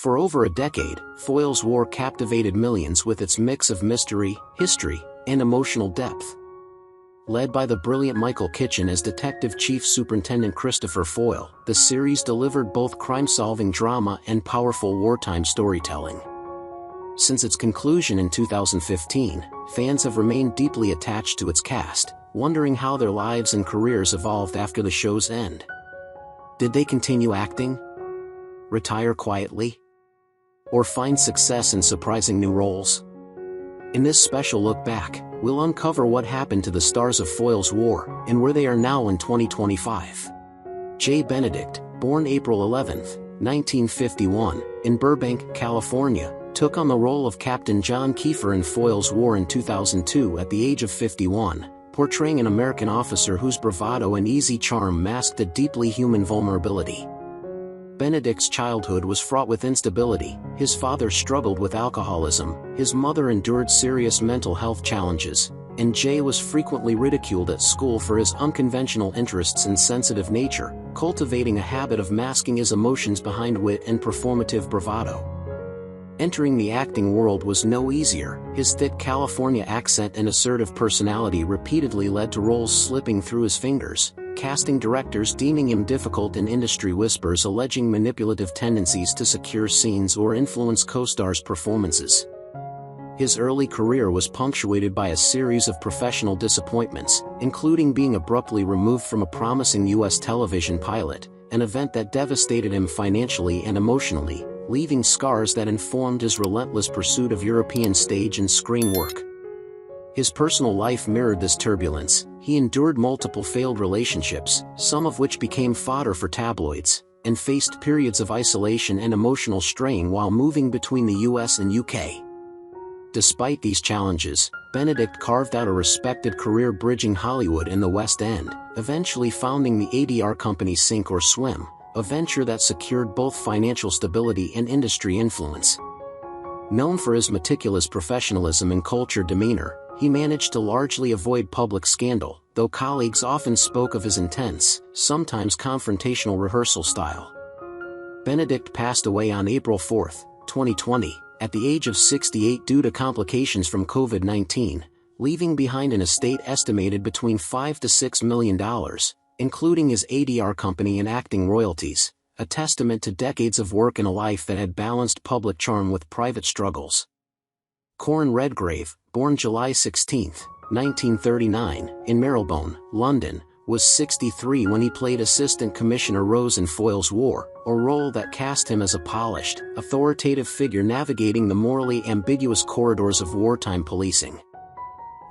For over a decade, Foyle's War captivated millions with its mix of mystery, history, and emotional depth. Led by the brilliant Michael Kitchen as Detective Chief Superintendent Christopher Foyle, the series delivered both crime-solving drama and powerful wartime storytelling. Since its conclusion in 2015, fans have remained deeply attached to its cast, wondering how their lives and careers evolved after the show's end. Did they continue acting? Retire quietly? Or find success in surprising new roles? In this special look back, we'll uncover what happened to the stars of Foyle's War and where they are now in 2025. Jay Benedict, born April 11, 1951, in Burbank, California, took on the role of Captain John Kiefer in Foyle's War in 2002 at the age of 51, portraying an American officer whose bravado and easy charm masked a deeply human vulnerability. Benedict's childhood was fraught with instability. His father struggled with alcoholism, his mother endured serious mental health challenges, and Jay was frequently ridiculed at school for his unconventional interests and sensitive nature, cultivating a habit of masking his emotions behind wit and performative bravado. Entering the acting world was no easier. His thick California accent and assertive personality repeatedly led to roles slipping through his fingers, casting directors deeming him difficult and industry whispers alleging manipulative tendencies to secure scenes or influence co-stars' performances. His early career was punctuated by a series of professional disappointments, including being abruptly removed from a promising U.S. television pilot, an event that devastated him financially and emotionally, leaving scars that informed his relentless pursuit of European stage and screen work. His personal life mirrored this turbulence. He endured multiple failed relationships, some of which became fodder for tabloids, and faced periods of isolation and emotional strain while moving between the US and UK. Despite these challenges, Benedict carved out a respected career bridging Hollywood and the West End, eventually founding the ADR company Sink or Swim, a venture that secured both financial stability and industry influence. Known for his meticulous professionalism and cultured demeanor, he managed to largely avoid public scandal, though colleagues often spoke of his intense, sometimes confrontational rehearsal style. Benedict passed away on April 4, 2020, at the age of 68 due to complications from COVID-19, leaving behind an estate estimated between $5 to $6 million, including his ADR company and acting royalties, a testament to decades of work and a life that had balanced public charm with private struggles. Corin Redgrave, born July 16, 1939, in Marylebone, London, was 63 when he played Assistant Commissioner Rose in Foyle's War, a role that cast him as a polished, authoritative figure navigating the morally ambiguous corridors of wartime policing.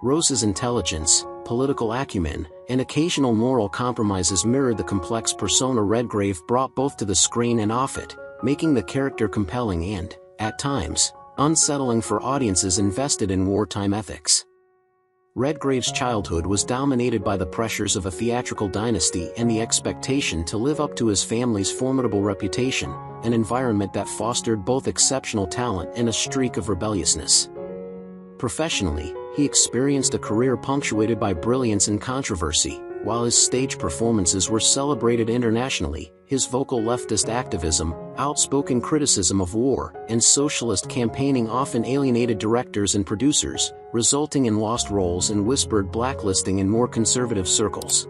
Rose's intelligence, political acumen, and occasional moral compromises mirrored the complex persona Redgrave brought both to the screen and off it, making the character compelling and, at times, unsettling for audiences invested in wartime ethics. Redgrave's childhood was dominated by the pressures of a theatrical dynasty and the expectation to live up to his family's formidable reputation, an environment that fostered both exceptional talent and a streak of rebelliousness. Professionally, he experienced a career punctuated by brilliance and controversy. While his stage performances were celebrated internationally, his vocal leftist activism, outspoken criticism of war, and socialist campaigning often alienated directors and producers, resulting in lost roles and whispered blacklisting in more conservative circles.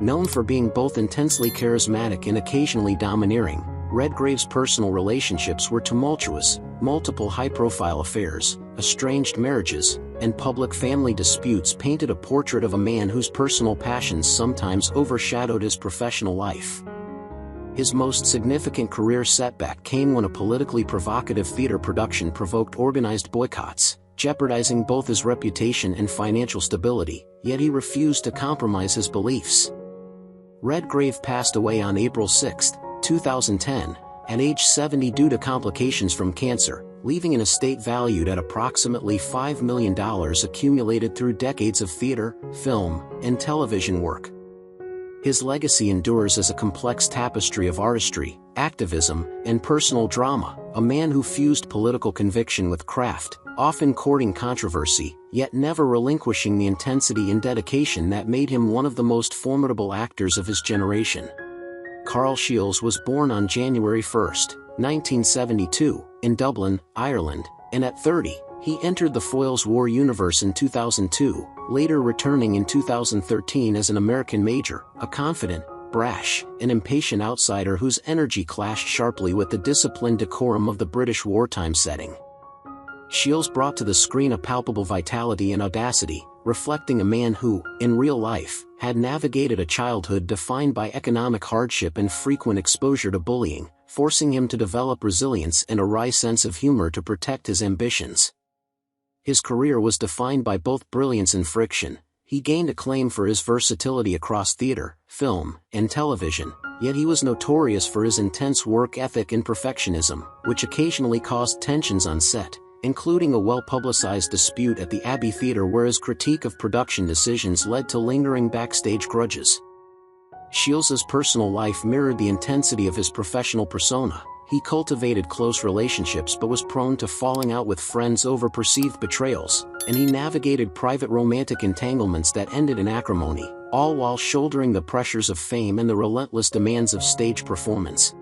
Known for being both intensely charismatic and occasionally domineering, Redgrave's personal relationships were tumultuous. Multiple high-profile affairs, estranged marriages, and public family disputes painted a portrait of a man whose personal passions sometimes overshadowed his professional life. His most significant career setback came when a politically provocative theater production provoked organized boycotts, jeopardizing both his reputation and financial stability, yet he refused to compromise his beliefs. Redgrave passed away on April 6, 2010, at age 70 due to complications from cancer, leaving an estate valued at approximately $5 million accumulated through decades of theater, film, and television work. His legacy endures as a complex tapestry of artistry, activism, and personal drama, a man who fused political conviction with craft, often courting controversy, yet never relinquishing the intensity and dedication that made him one of the most formidable actors of his generation. Carl Shields was born on January 1, 1972, in Dublin, Ireland, and at 30, he entered the Foyle's War universe in 2002, later returning in 2013 as an American major, a confident, brash, and impatient outsider whose energy clashed sharply with the disciplined decorum of the British wartime setting. Shields brought to the screen a palpable vitality and audacity, reflecting a man who, in real life, had navigated a childhood defined by economic hardship and frequent exposure to bullying, forcing him to develop resilience and a wry sense of humor to protect his ambitions. His career was defined by both brilliance and friction. He gained acclaim for his versatility across theater, film, and television, yet he was notorious for his intense work ethic and perfectionism, which occasionally caused tensions on set, including a well-publicized dispute at the Abbey Theatre where his critique of production decisions led to lingering backstage grudges. Shields' personal life mirrored the intensity of his professional persona. He cultivated close relationships but was prone to falling out with friends over perceived betrayals, and he navigated private romantic entanglements that ended in acrimony, all while shouldering the pressures of fame and the relentless demands of stage performance.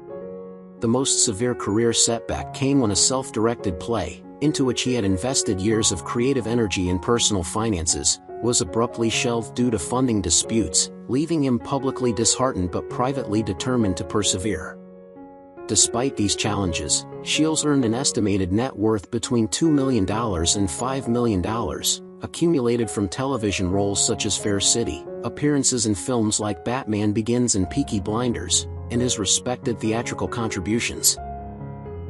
The most severe career setback came when a self-directed play, into which he had invested years of creative energy and personal finances, was abruptly shelved due to funding disputes, leaving him publicly disheartened but privately determined to persevere. Despite these challenges, Shields earned an estimated net worth between $2 million and $5 million, accumulated from television roles such as Fair City, appearances in films like Batman Begins and Peaky Blinders, and his respected theatrical contributions.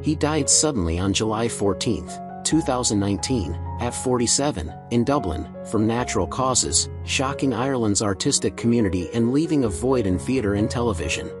He died suddenly on July 14, 2019, at 47, in Dublin, from natural causes, shocking Ireland's artistic community and leaving a void in theatre and television.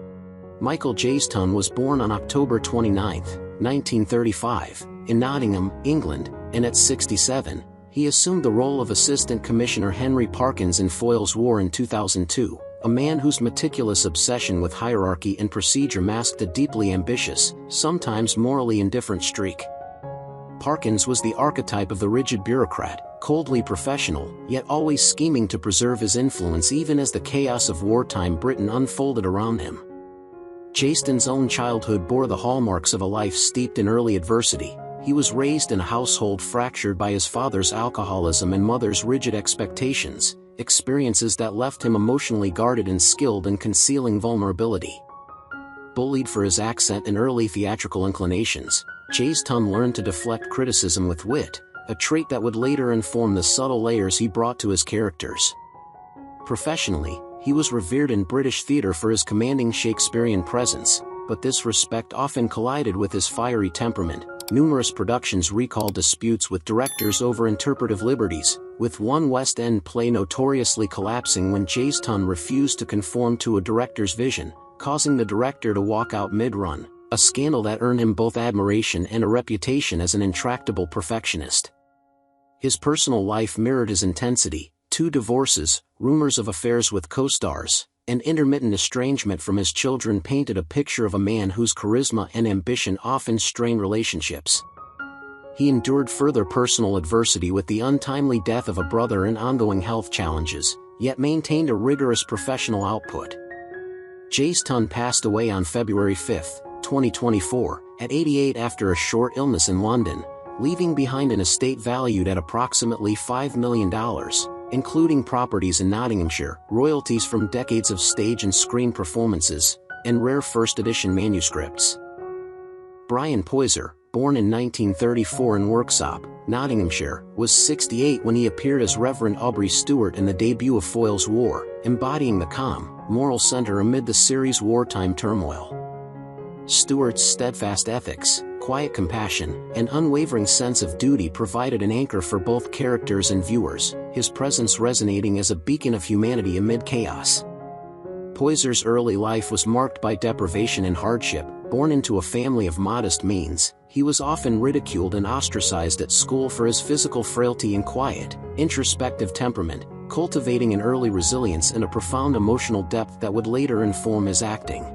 Michael Jayston was born on October 29, 1935, in Nottingham, England, and at 67, he assumed the role of Assistant Commissioner Henry Parkins in Foyle's War in 2002, a man whose meticulous obsession with hierarchy and procedure masked a deeply ambitious, sometimes morally indifferent streak. Parkins was the archetype of the rigid bureaucrat, coldly professional, yet always scheming to preserve his influence even as the chaos of wartime Britain unfolded around him. Jayston's own childhood bore the hallmarks of a life steeped in early adversity. He was raised in a household fractured by his father's alcoholism and mother's rigid expectations, experiences that left him emotionally guarded and skilled in concealing vulnerability. Bullied for his accent and early theatrical inclinations, Jayston learned to deflect criticism with wit, a trait that would later inform the subtle layers he brought to his characters. Professionally, he was revered in British theatre for his commanding Shakespearean presence, but this respect often collided with his fiery temperament. Numerous productions recall disputes with directors over interpretive liberties, with one West End play notoriously collapsing when Jayston refused to conform to a director's vision, causing the director to walk out mid-run, a scandal that earned him both admiration and a reputation as an intractable perfectionist. His personal life mirrored his intensity. 2 divorces, rumors of affairs with co-stars, and intermittent estrangement from his children painted a picture of a man whose charisma and ambition often strained relationships. He endured further personal adversity with the untimely death of a brother and ongoing health challenges, yet maintained a rigorous professional output. Jayston passed away on February 5, 2024, at 88 after a short illness in London, leaving behind an estate valued at approximately $5 million. Including properties in Nottinghamshire, royalties from decades of stage and screen performances, and rare first-edition manuscripts. Brian Poyser, born in 1934 in Worksop, Nottinghamshire, was 68 when he appeared as Reverend Aubrey Stewart in the debut of Foyle's War, embodying the calm, moral center amid the series' wartime turmoil. Stewart's steadfast ethics, quiet compassion, and unwavering sense of duty provided an anchor for both characters and viewers, his presence resonating as a beacon of humanity amid chaos. Poyser's early life was marked by deprivation and hardship. Born into a family of modest means, he was often ridiculed and ostracized at school for his physical frailty and quiet, introspective temperament, cultivating an early resilience and a profound emotional depth that would later inform his acting.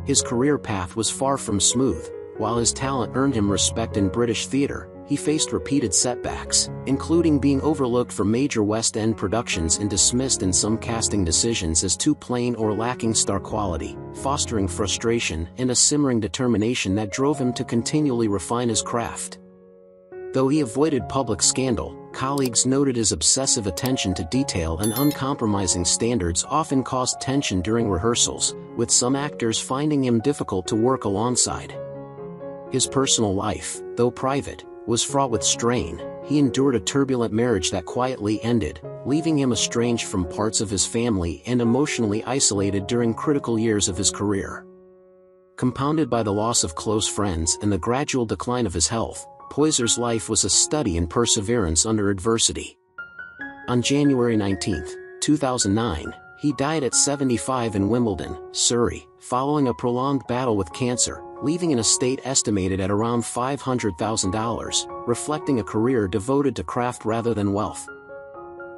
His career path was far from smooth. While his talent earned him respect in British theatre, he faced repeated setbacks, including being overlooked for major West End productions and dismissed in some casting decisions as too plain or lacking star quality, fostering frustration and a simmering determination that drove him to continually refine his craft. Though he avoided public scandal, colleagues noted his obsessive attention to detail and uncompromising standards often caused tension during rehearsals, with some actors finding him difficult to work alongside. His personal life, though private, was fraught with strain. He endured a turbulent marriage that quietly ended, leaving him estranged from parts of his family and emotionally isolated during critical years of his career. Compounded by the loss of close friends and the gradual decline of his health, Poyser's life was a study in perseverance under adversity. On January 19, 2009, he died at 75 in Wimbledon, Surrey, following a prolonged battle with cancer, leaving an estate estimated at around $500,000, reflecting a career devoted to craft rather than wealth.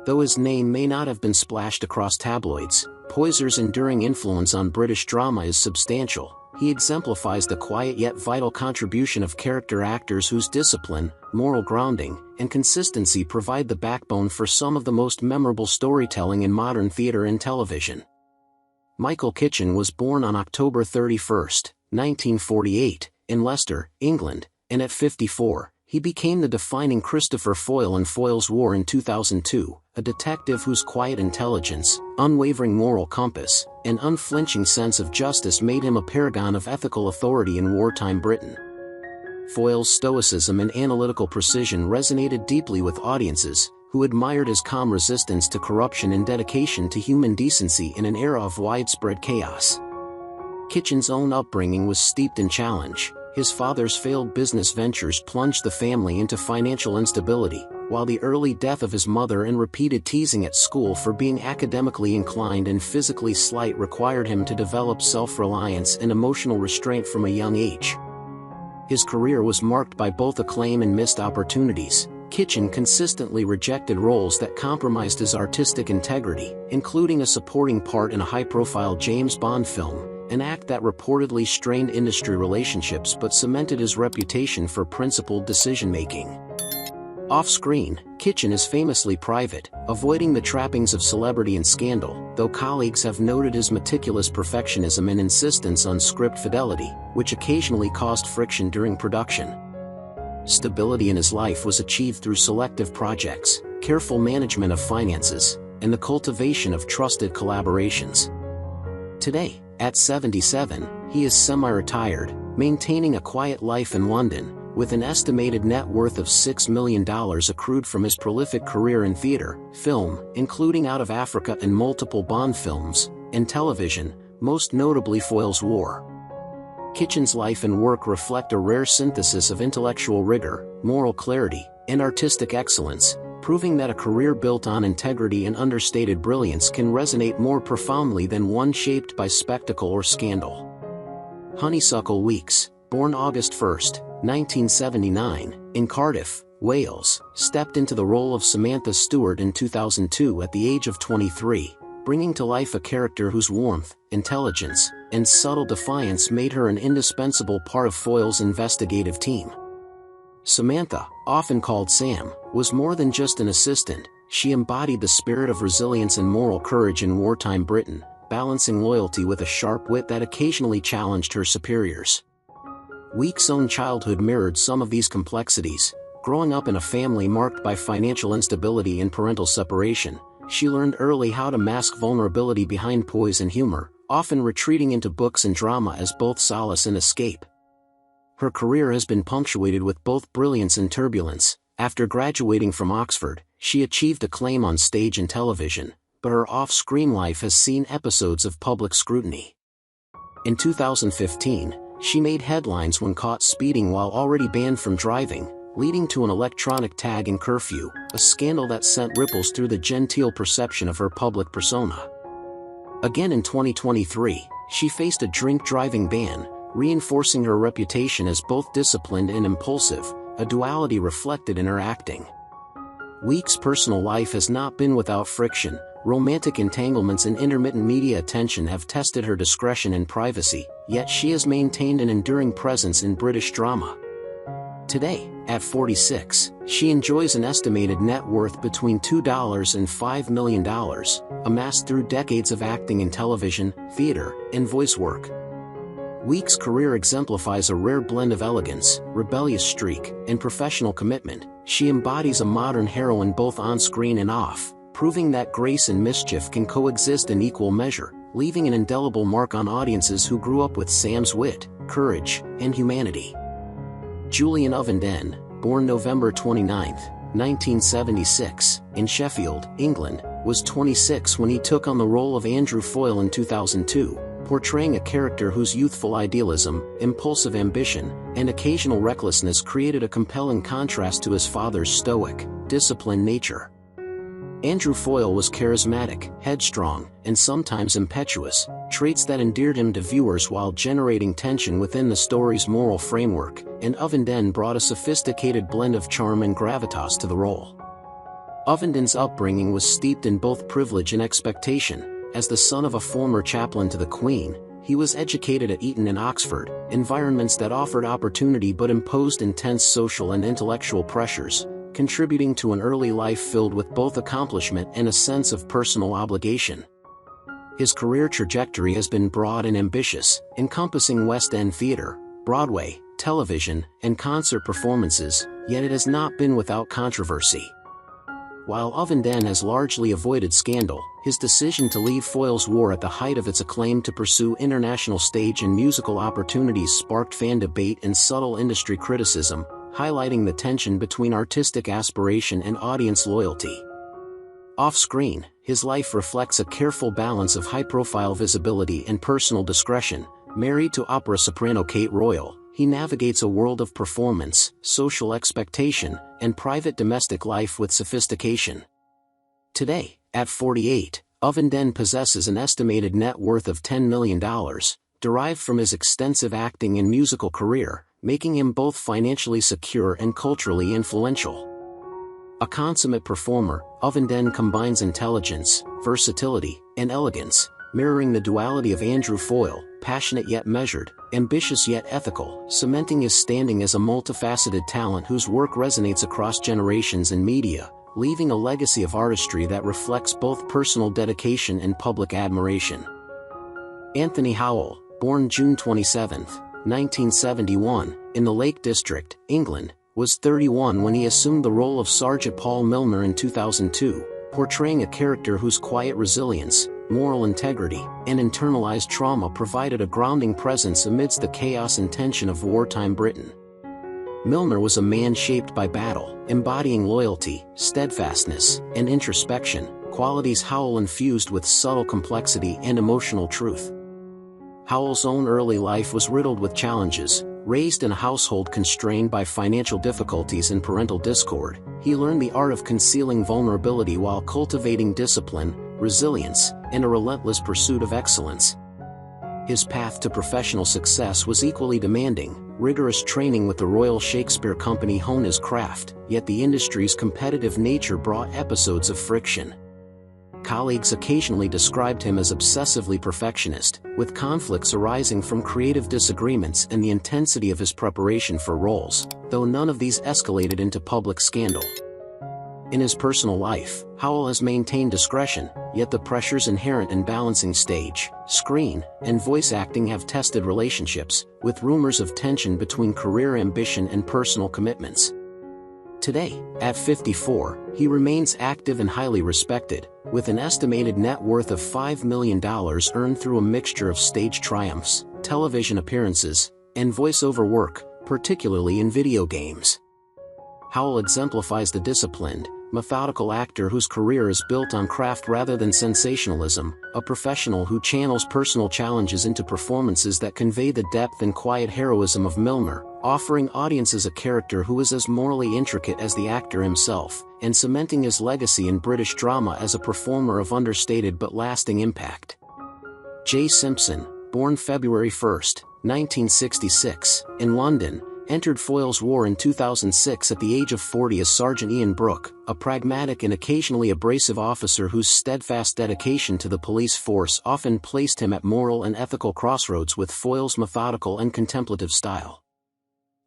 Though his name may not have been splashed across tabloids, Poyser's enduring influence on British drama is substantial. He exemplifies the quiet yet vital contribution of character actors whose discipline, moral grounding, and consistency provide the backbone for some of the most memorable storytelling in modern theatre and television. Michael Kitchen was born on October 31, 1948, in Leicester, England, and at 54, he became the defining Christopher Foyle in Foyle's War in 2002, a detective whose quiet intelligence, unwavering moral compass, and unflinching sense of justice made him a paragon of ethical authority in wartime Britain. Foyle's stoicism and analytical precision resonated deeply with audiences, who admired his calm resistance to corruption and dedication to human decency in an era of widespread chaos. Kitchen's own upbringing was steeped in challenge. His father's failed business ventures plunged the family into financial instability, while the early death of his mother and repeated teasing at school for being academically inclined and physically slight required him to develop self-reliance and emotional restraint from a young age. His career was marked by both acclaim and missed opportunities. Kitchen consistently rejected roles that compromised his artistic integrity, including a supporting part in a high-profile James Bond film, an act that reportedly strained industry relationships but cemented his reputation for principled decision-making. Off-screen, Kitchen is famously private, avoiding the trappings of celebrity and scandal, though colleagues have noted his meticulous perfectionism and insistence on script fidelity, which occasionally caused friction during production. Stability in his life was achieved through selective projects, careful management of finances, and the cultivation of trusted collaborations. Today, at 77, he is semi-retired, maintaining a quiet life in London, with an estimated net worth of $6 million accrued from his prolific career in theatre, film, including Out of Africa and multiple Bond films, and television, most notably Foyle's War. Kitchen's life and work reflect a rare synthesis of intellectual rigor, moral clarity, and artistic excellence, proving that a career built on integrity and understated brilliance can resonate more profoundly than one shaped by spectacle or scandal. Honeysuckle Weeks, born August 1, 1979, in Cardiff, Wales, stepped into the role of Samantha Stewart in 2002 at the age of 23, bringing to life a character whose warmth, intelligence, and subtle defiance made her an indispensable part of Foyle's investigative team. Samantha, often called Sam, was more than just an assistant. She embodied the spirit of resilience and moral courage in wartime Britain, balancing loyalty with a sharp wit that occasionally challenged her superiors. Weeks' own childhood mirrored some of these complexities. Growing up in a family marked by financial instability and parental separation, she learned early how to mask vulnerability behind poise and humor, often retreating into books and drama as both solace and escape. Her career has been punctuated with both brilliance and turbulence. After graduating from Oxford, she achieved acclaim on stage and television, but her off-screen life has seen episodes of public scrutiny. In 2015, she made headlines when caught speeding while already banned from driving, leading to an electronic tag and curfew, a scandal that sent ripples through the genteel perception of her public persona. Again in 2023, she faced a drink-driving ban, reinforcing her reputation as both disciplined and impulsive, a duality reflected in her acting. Weeks' personal life has not been without friction. Romantic entanglements and intermittent media attention have tested her discretion and privacy, yet she has maintained an enduring presence in British drama. Today, at 46, she enjoys an estimated net worth between $2 and $5 million, amassed through decades of acting in television, theater, and voice work. Weeks' career exemplifies a rare blend of elegance, rebellious streak, and professional commitment. She embodies a modern heroine both on-screen and off, proving that grace and mischief can coexist in equal measure, leaving an indelible mark on audiences who grew up with Sam's wit, courage, and humanity. Julian Ovenden, born November 29, 1976, in Sheffield, England, was 26 when he took on the role of Andrew Foyle in 2002, portraying a character whose youthful idealism, impulsive ambition, and occasional recklessness created a compelling contrast to his father's stoic, disciplined nature. Andrew Foyle was charismatic, headstrong, and sometimes impetuous, traits that endeared him to viewers while generating tension within the story's moral framework, and Ovenden brought a sophisticated blend of charm and gravitas to the role. Ovenden's upbringing was steeped in both privilege and expectation. As the son of a former chaplain to the Queen, he was educated at Eton and Oxford, environments that offered opportunity but imposed intense social and intellectual pressures, contributing to an early life filled with both accomplishment and a sense of personal obligation. His career trajectory has been broad and ambitious, encompassing West End theater, Broadway, television, and concert performances, yet it has not been without controversy. While Ovenden has largely avoided scandal, his decision to leave Foyle's War at the height of its acclaim to pursue international stage and musical opportunities sparked fan debate and subtle industry criticism, highlighting the tension between artistic aspiration and audience loyalty. Off-screen, his life reflects a careful balance of high-profile visibility and personal discretion. Married to opera soprano Kate Royal, he navigates a world of performance, social expectation, and private domestic life with sophistication. Today, at 48, Ovenden possesses an estimated net worth of $10 million, derived from his extensive acting and musical career, making him both financially secure and culturally influential. A consummate performer, Ovenden combines intelligence, versatility, and elegance, mirroring the duality of Andrew Foyle, passionate yet measured, ambitious yet ethical, cementing his standing as a multifaceted talent whose work resonates across generations and media, leaving a legacy of artistry that reflects both personal dedication and public admiration. Anthony Howell, born June 27, 1971, in the Lake District, England, was 31 when he assumed the role of Sergeant Paul Milner in 2002, portraying a character whose quiet resilience, moral integrity, and internalized trauma provided a grounding presence amidst the chaos and tension of wartime Britain. Milner was a man shaped by battle, embodying loyalty, steadfastness, and introspection, qualities Howell infused with subtle complexity and emotional truth. Howell's own early life was riddled with challenges. Raised in a household constrained by financial difficulties and parental discord, he learned the art of concealing vulnerability while cultivating discipline, resilience, and a relentless pursuit of excellence. His path to professional success was equally demanding. Rigorous training with the Royal Shakespeare Company honed his craft, yet the industry's competitive nature brought episodes of friction. Colleagues occasionally described him as obsessively perfectionist, with conflicts arising from creative disagreements and the intensity of his preparation for roles, though none of these escalated into public scandal. In his personal life, Howell has maintained discretion, yet the pressures inherent in balancing stage, screen, and voice acting have tested relationships, with rumors of tension between career ambition and personal commitments. Today, at 54, he remains active and highly respected, with an estimated net worth of $5 million earned through a mixture of stage triumphs, television appearances, and voice-over work, particularly in video games. Howell exemplifies the disciplined, methodical actor whose career is built on craft rather than sensationalism, a professional who channels personal challenges into performances that convey the depth and quiet heroism of Milner, offering audiences a character who is as morally intricate as the actor himself, and cementing his legacy in British drama as a performer of understated but lasting impact. Jay Simpson, born February 1, 1966, in London, entered Foyle's War in 2006 at the age of 40 as Sergeant Ian Brooke, a pragmatic and occasionally abrasive officer whose steadfast dedication to the police force often placed him at moral and ethical crossroads with Foyle's methodical and contemplative style.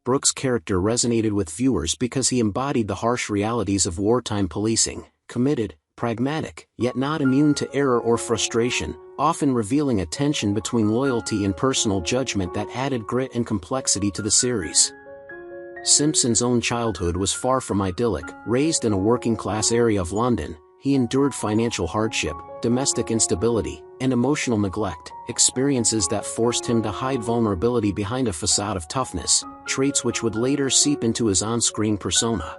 Brooks' character resonated with viewers because he embodied the harsh realities of wartime policing, committed, pragmatic, yet not immune to error or frustration, often revealing a tension between loyalty and personal judgment that added grit and complexity to the series. Simpson's own childhood was far from idyllic. Raised in a working-class area of London, he endured financial hardship, domestic instability, and emotional neglect, experiences that forced him to hide vulnerability behind a facade of toughness, traits which would later seep into his on-screen persona.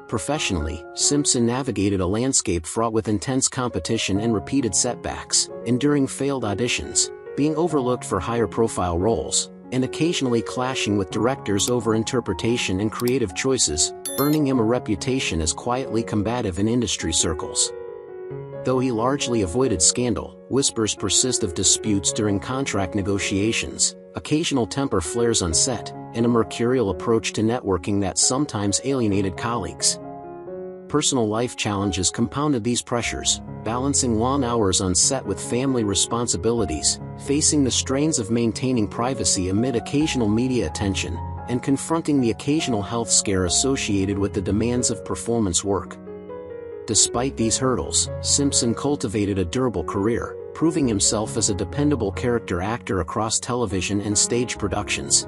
Professionally, Simpson navigated a landscape fraught with intense competition and repeated setbacks, enduring failed auditions, being overlooked for higher-profile roles, and occasionally clashing with directors over interpretation and creative choices, earning him a reputation as quietly combative in industry circles. Though he largely avoided scandal, whispers persist of disputes during contract negotiations, occasional temper flares on set, and a mercurial approach to networking that sometimes alienated colleagues. Personal life challenges compounded these pressures, balancing long hours on set with family responsibilities, facing the strains of maintaining privacy amid occasional media attention, and confronting the occasional health scare associated with the demands of performance work. Despite these hurdles, Simpson cultivated a durable career, proving himself as a dependable character actor across television and stage productions.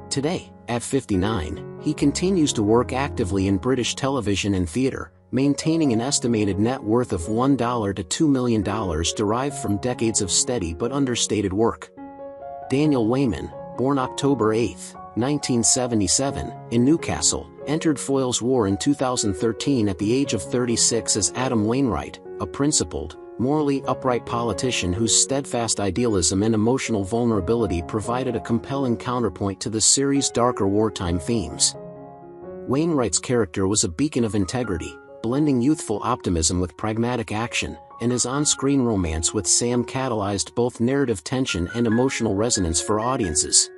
Today, at 59, he continues to work actively in British television and theatre, maintaining an estimated net worth of $1 to $2 million derived from decades of steady but understated work. Daniel Wayman, born October 8, 1977, in Newcastle, entered Foyle's War in 2013 at the age of 36 as Adam Wainwright, a principled, morally upright politician whose steadfast idealism and emotional vulnerability provided a compelling counterpoint to the series' darker wartime themes. Wainwright's character was a beacon of integrity, blending youthful optimism with pragmatic action, and his on-screen romance with Sam catalyzed both narrative tension and emotional resonance for audiences.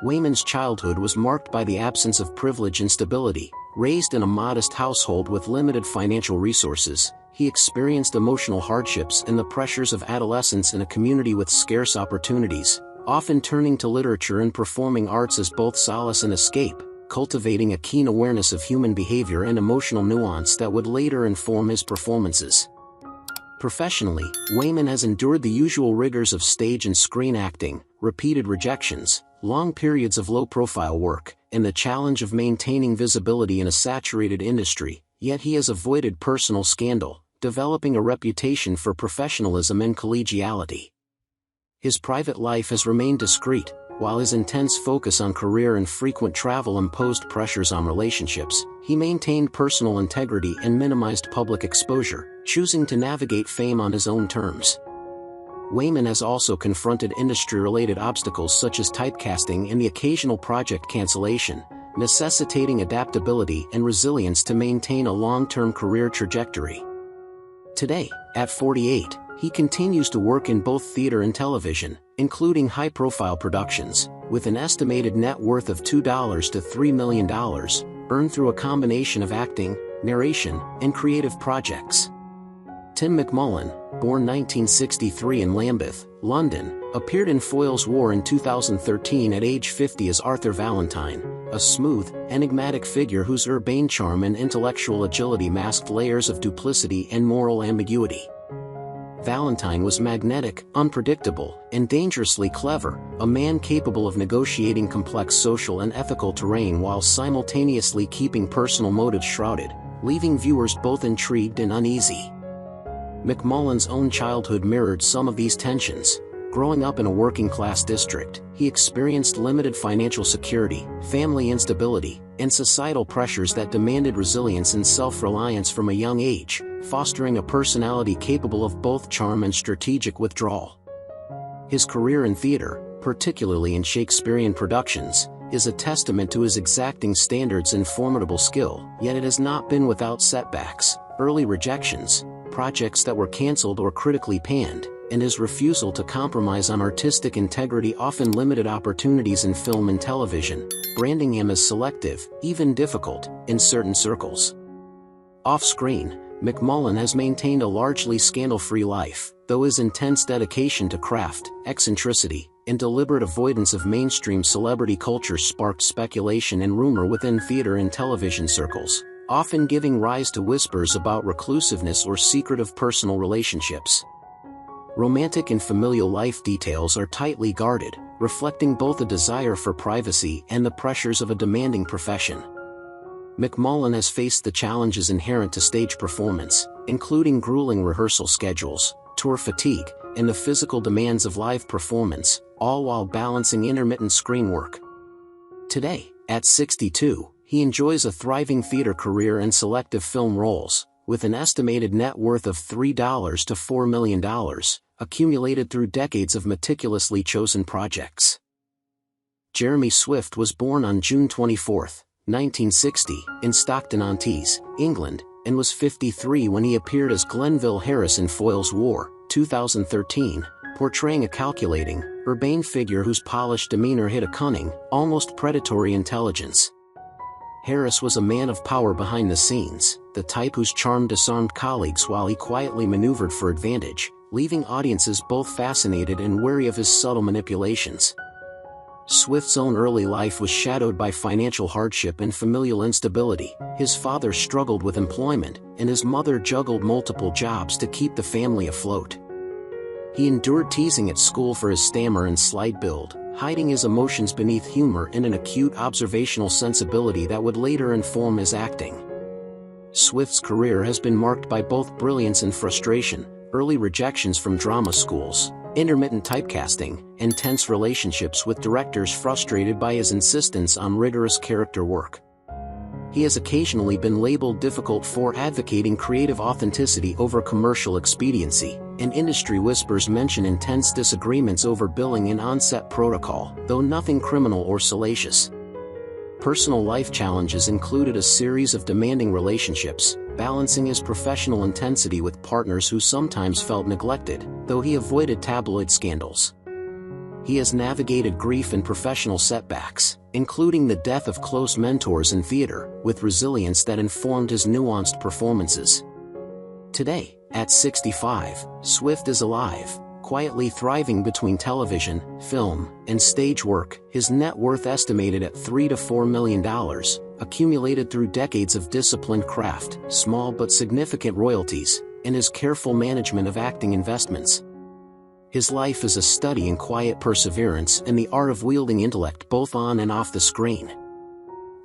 Wayman's childhood was marked by the absence of privilege and stability. Raised in a modest household with limited financial resources, he experienced emotional hardships and the pressures of adolescence in a community with scarce opportunities, often turning to literature and performing arts as both solace and escape, cultivating a keen awareness of human behavior and emotional nuance that would later inform his performances. Professionally, Wayman has endured the usual rigors of stage and screen acting, repeated rejections, long periods of low-profile work, and the challenge of maintaining visibility in a saturated industry, yet he has avoided personal scandal, developing a reputation for professionalism and collegiality. His private life has remained discreet, while his intense focus on career and frequent travel imposed pressures on relationships. He maintained personal integrity and minimized public exposure, choosing to navigate fame on his own terms. Wayman has also confronted industry-related obstacles such as typecasting and the occasional project cancellation, necessitating adaptability and resilience to maintain a long-term career trajectory. Today, at 48, he continues to work in both theater and television, including high-profile productions, with an estimated net worth of $2 to $3 million, earned through a combination of acting, narration, and creative projects. Tim McMullen, born 1963 in Lambeth, London, appeared in Foyle's War in 2013 at age 50 as Arthur Valentine, a smooth, enigmatic figure whose urbane charm and intellectual agility masked layers of duplicity and moral ambiguity. Valentine was magnetic, unpredictable, and dangerously clever, a man capable of negotiating complex social and ethical terrain while simultaneously keeping personal motives shrouded, leaving viewers both intrigued and uneasy. McMullen's own childhood mirrored some of these tensions. Growing up in a working-class district, he experienced limited financial security, family instability, and societal pressures that demanded resilience and self-reliance from a young age, fostering a personality capable of both charm and strategic withdrawal. His career in theater, particularly in Shakespearean productions, is a testament to his exacting standards and formidable skill, yet it has not been without setbacks, early rejections, projects that were cancelled or critically panned, and his refusal to compromise on artistic integrity often limited opportunities in film and television, branding him as selective, even difficult, in certain circles. Off-screen, McMullen has maintained a largely scandal-free life, though his intense dedication to craft, eccentricity, and deliberate avoidance of mainstream celebrity culture sparked speculation and rumor within theater and television circles, often giving rise to whispers about reclusiveness or secretive personal relationships. Romantic and familial life details are tightly guarded, reflecting both a desire for privacy and the pressures of a demanding profession. McMullen has faced the challenges inherent to stage performance, including grueling rehearsal schedules, tour fatigue, and the physical demands of live performance, all while balancing intermittent screen work. Today, at 62, he enjoys a thriving theater career and selective film roles, with an estimated net worth of $3 to $4 million, accumulated through decades of meticulously chosen projects. Jeremy Swift was born on June 24, 1960, in Stockton-on-Tees, England, and was 53 when he appeared as Glenville Harris in Foyle's War, 2013, portraying a calculating, urbane figure whose polished demeanor hid a cunning, almost predatory intelligence. Harris was a man of power behind the scenes, the type whose charm disarmed colleagues while he quietly maneuvered for advantage, leaving audiences both fascinated and wary of his subtle manipulations. Swift's own early life was shadowed by financial hardship and familial instability. His father struggled with employment, and his mother juggled multiple jobs to keep the family afloat. He endured teasing at school for his stammer and slight build, hiding his emotions beneath humor and an acute observational sensibility that would later inform his acting. Swift's career has been marked by both brilliance and frustration, early rejections from drama schools, intermittent typecasting, and tense relationships with directors frustrated by his insistence on rigorous character work. He has occasionally been labeled difficult for advocating creative authenticity over commercial expediency, and industry whispers mention intense disagreements over billing and on-set protocol, though nothing criminal or salacious. Personal life challenges included a series of demanding relationships, balancing his professional intensity with partners who sometimes felt neglected, though he avoided tabloid scandals. He has navigated grief and professional setbacks, including the death of close mentors in theater, with resilience that informed his nuanced performances. Today, at 65, Swift is alive, quietly thriving between television, film, and stage work, his net worth estimated at $3 to $4 million, accumulated through decades of disciplined craft, small but significant royalties, and his careful management of acting investments. His life is a study in quiet perseverance and the art of wielding intellect both on and off the screen.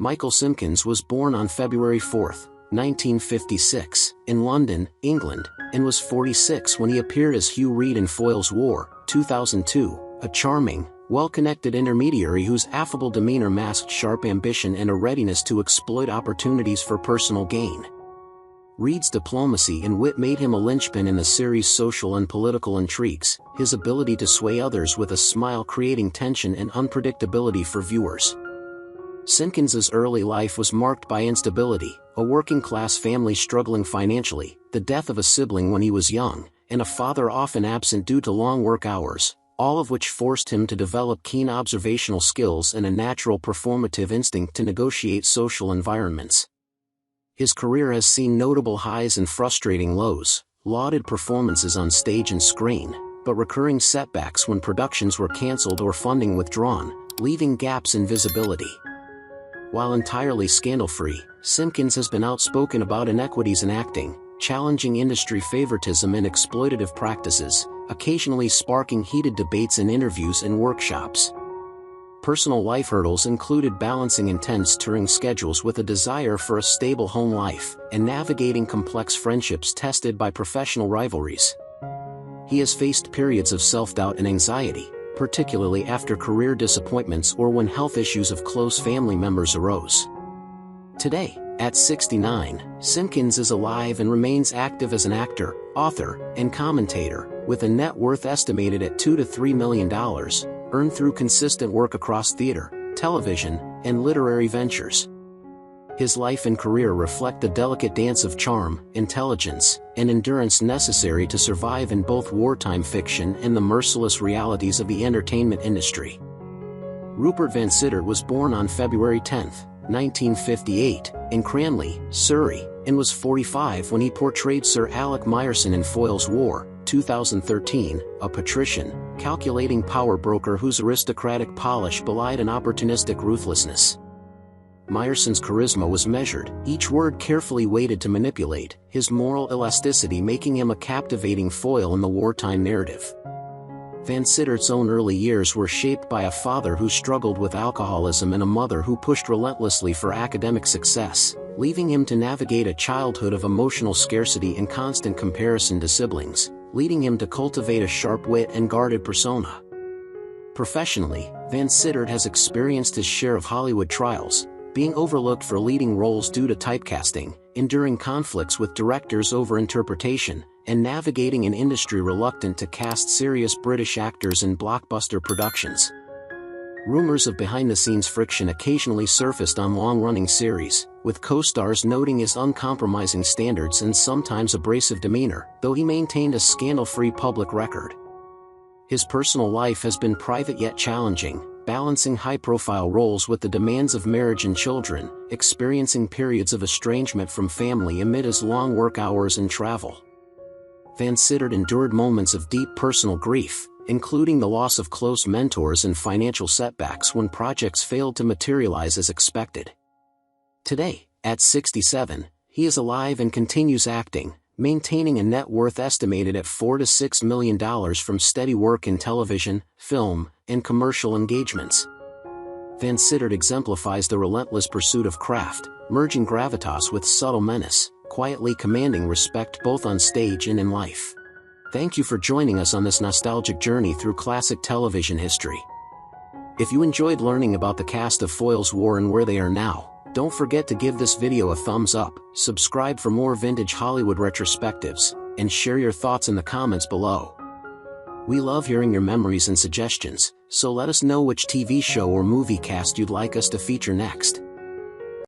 Michael Simpkins was born on February 4, 1956, in London, England, and was 46 when he appeared as Hugh Reed in Foyle's War, 2002, a charming, well-connected intermediary whose affable demeanor masked sharp ambition and a readiness to exploit opportunities for personal gain. Reed's diplomacy and wit made him a linchpin in the series' social and political intrigues, his ability to sway others with a smile creating tension and unpredictability for viewers. Simpkins's early life was marked by instability, a working-class family struggling financially, the death of a sibling when he was young, and a father often absent due to long work hours, all of which forced him to develop keen observational skills and a natural performative instinct to negotiate social environments. His career has seen notable highs and frustrating lows, lauded performances on stage and screen, but recurring setbacks when productions were canceled or funding withdrawn, leaving gaps in visibility. While entirely scandal-free, Simpkins has been outspoken about inequities in acting, challenging industry favoritism and exploitative practices, occasionally sparking heated debates in interviews and workshops. Personal life hurdles included balancing intense touring schedules with a desire for a stable home life, and navigating complex friendships tested by professional rivalries. He has faced periods of self-doubt and anxiety, particularly after career disappointments or when health issues of close family members arose. Today, at 69, Simpkins is alive and remains active as an actor, author, and commentator, with a net worth estimated at $2 to $3 million, earned through consistent work across theater, television, and literary ventures. His life and career reflect the delicate dance of charm, intelligence, and endurance necessary to survive in both wartime fiction and the merciless realities of the entertainment industry. Rupert Van Sittert was born on February 10, 1958, in Cranley, Surrey, and was 45 when he portrayed Sir Alec Meyerson in Foyle's War, 2013, a patrician, calculating power broker whose aristocratic polish belied an opportunistic ruthlessness. Meyerson's charisma was measured, each word carefully weighted to manipulate, his moral elasticity making him a captivating foil in the wartime narrative. Van Siddert's own early years were shaped by a father who struggled with alcoholism and a mother who pushed relentlessly for academic success, leaving him to navigate a childhood of emotional scarcity and constant comparison to siblings, leading him to cultivate a sharp wit and guarded persona. Professionally, Van Siddert has experienced his share of Hollywood trials, being overlooked for leading roles due to typecasting, enduring conflicts with directors over interpretation, and navigating an industry reluctant to cast serious British actors in blockbuster productions. Rumors of behind-the-scenes friction occasionally surfaced on long-running series, with co-stars noting his uncompromising standards and sometimes abrasive demeanor, though he maintained a scandal-free public record. His personal life has been private yet challenging, balancing high-profile roles with the demands of marriage and children, experiencing periods of estrangement from family amid his long work hours and travel. Van Sittert endured moments of deep personal grief, including the loss of close mentors and financial setbacks when projects failed to materialize as expected. Today, at 67, he is alive and continues acting, maintaining a net worth estimated at $4 to $6 million from steady work in television, film, and commercial engagements. Van Sittert exemplifies the relentless pursuit of craft, merging gravitas with subtle menace, quietly commanding respect both on stage and in life. Thank you for joining us on this nostalgic journey through classic television history. If you enjoyed learning about the cast of Foyle's War and where they are now, don't forget to give this video a thumbs up, subscribe for more vintage Hollywood retrospectives, and share your thoughts in the comments below. We love hearing your memories and suggestions, so let us know which TV show or movie cast you'd like us to feature next.